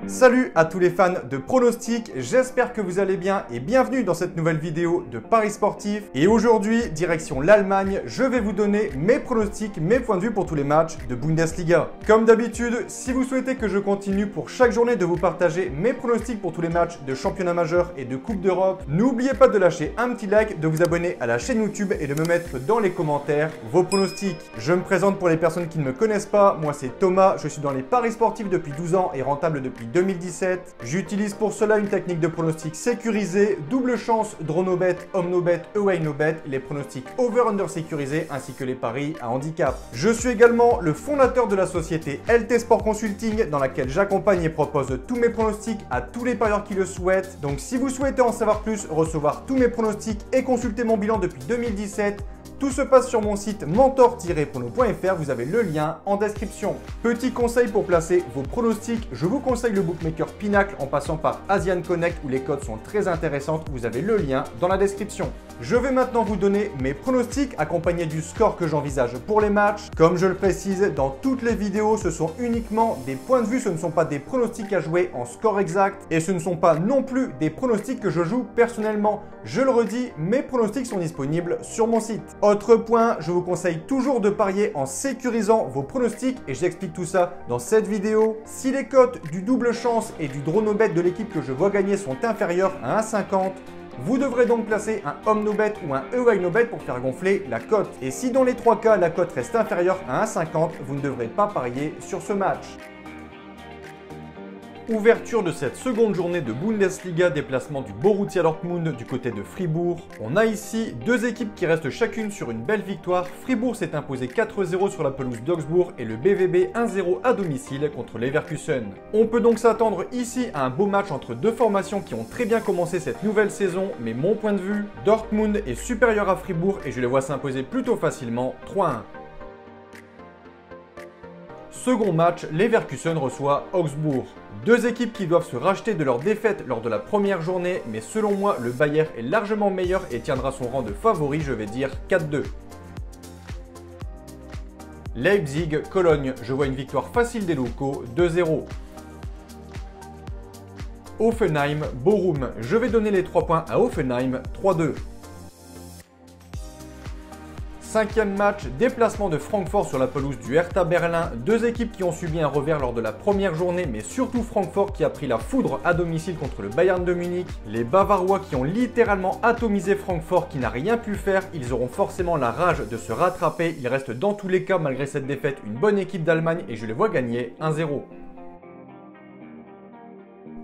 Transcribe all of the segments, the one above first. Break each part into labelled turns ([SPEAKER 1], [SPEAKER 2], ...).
[SPEAKER 1] Salut à tous les fans de pronostics, j'espère que vous allez bien et bienvenue dans cette nouvelle vidéo de Paris Sportif. Et aujourd'hui, direction l'Allemagne, je vais vous donner mes pronostics, mes points de vue pour tous les matchs de Bundesliga. Comme d'habitude, si vous souhaitez que je continue pour chaque journée de vous partager mes pronostics pour tous les matchs de championnat majeur et de Coupe d'Europe, n'oubliez pas de lâcher un petit like, de vous abonner à la chaîne YouTube et de me mettre dans les commentaires vos pronostics. Je me présente pour les personnes qui ne me connaissent pas, moi c'est Thomas, je suis dans les Paris Sportifs depuis 12 ans et rentable depuis 2017. J'utilise pour cela une technique de pronostic sécurisée, double chance, draw no bet, home no bet, away no bet, les pronostics over-under sécurisés ainsi que les paris à handicap. Je suis également le fondateur de la société LT Sport Consulting dans laquelle j'accompagne et propose tous mes pronostics à tous les parieurs qui le souhaitent. Donc si vous souhaitez en savoir plus, recevoir tous mes pronostics et consulter mon bilan depuis 2017, tout se passe sur mon site mentor-prono.fr, vous avez le lien en description. Petit conseil pour placer vos pronostics, je vous conseille le bookmaker Pinacle en passant par Asian Connect où les codes sont très intéressantes, vous avez le lien dans la description. Je vais maintenant vous donner mes pronostics accompagnés du score que j'envisage pour les matchs. Comme je le précise dans toutes les vidéos, ce sont uniquement des points de vue, ce ne sont pas des pronostics à jouer en score exact et ce ne sont pas non plus des pronostics que je joue personnellement. Je le redis, mes pronostics sont disponibles sur mon site. Autre point, je vous conseille toujours de parier en sécurisant vos pronostics et j'explique tout ça dans cette vidéo. Si les cotes du double chance et du draw no bet de l'équipe que je vois gagner sont inférieures à 1,50, vous devrez donc placer un home no bet ou un away no bet pour faire gonfler la cote. Et si dans les trois cas la cote reste inférieure à 1,50, vous ne devrez pas parier sur ce match. Ouverture de cette seconde journée de Bundesliga, déplacement du Borussia Dortmund du côté de Fribourg. On a ici deux équipes qui restent chacune sur une belle victoire. Fribourg s'est imposé 4-0 sur la pelouse d'Augsbourg et le BVB 1-0 à domicile contre Leverkusen. On peut donc s'attendre ici à un beau match entre deux formations qui ont très bien commencé cette nouvelle saison, mais mon point de vue, Dortmund est supérieur à Fribourg et je les vois s'imposer plutôt facilement 3-1. Second match, Leverkusen reçoit Augsbourg. Deux équipes qui doivent se racheter de leur défaite lors de la première journée, mais selon moi, le Bayern est largement meilleur et tiendra son rang de favori, je vais dire 4-2. Leipzig-Cologne, je vois une victoire facile des locaux, 2-0. Offenheim-Bochum, je vais donner les 3 points à Offenheim, 3-2. Cinquième match, déplacement de Francfort sur la pelouse du Hertha Berlin. Deux équipes qui ont subi un revers lors de la première journée, mais surtout Francfort qui a pris la foudre à domicile contre le Bayern de Munich. Les Bavarois qui ont littéralement atomisé Francfort qui n'a rien pu faire, ils auront forcément la rage de se rattraper. Il reste dans tous les cas, malgré cette défaite, une bonne équipe d'Allemagne et je les vois gagner 1-0.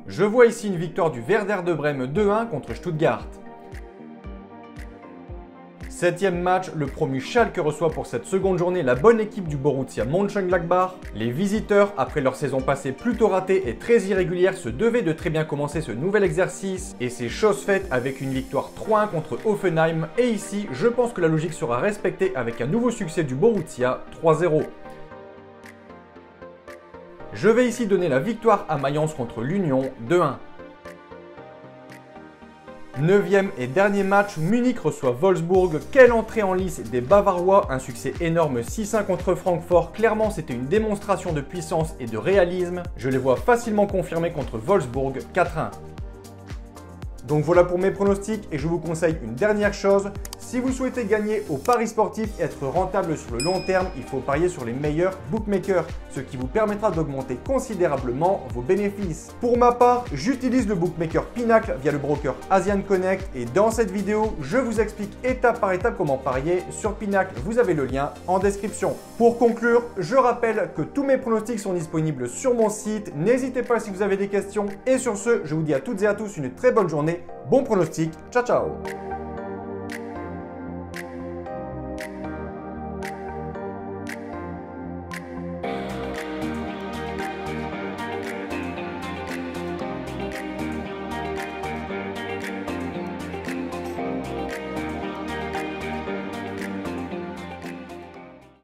[SPEAKER 1] Je vois ici une victoire du Werder de Brême 2-1 contre Stuttgart. Septième match, le promu Schalke reçoit pour cette seconde journée la bonne équipe du Borussia Mönchengladbach. Les visiteurs, après leur saison passée plutôt ratée et très irrégulière, se devaient de très bien commencer ce nouvel exercice. Et c'est chose faite avec une victoire 3-1 contre Offenheim. Et ici, je pense que la logique sera respectée avec un nouveau succès du Borussia 3-0. Je vais ici donner la victoire à Mayence contre l'Union 2-1. Neuvième et dernier match, Munich reçoit Wolfsburg. Quelle entrée en lice des Bavarois, un succès énorme 6-1 contre Francfort. Clairement, c'était une démonstration de puissance et de réalisme. Je les vois facilement confirmer contre Wolfsburg 4-1. Donc voilà pour mes pronostics et je vous conseille une dernière chose. Si vous souhaitez gagner au Paris sportif et être rentable sur le long terme, il faut parier sur les meilleurs bookmakers, ce qui vous permettra d'augmenter considérablement vos bénéfices. Pour ma part, j'utilise le bookmaker Pinacle via le broker Asian Connect et dans cette vidéo, je vous explique étape par étape comment parier sur Pinacle. Vous avez le lien en description. Pour conclure, je rappelle que tous mes pronostics sont disponibles sur mon site. N'hésitez pas si vous avez des questions et sur ce, je vous dis à toutes et à tous une très bonne journée. Bon pronostic, ciao ciao!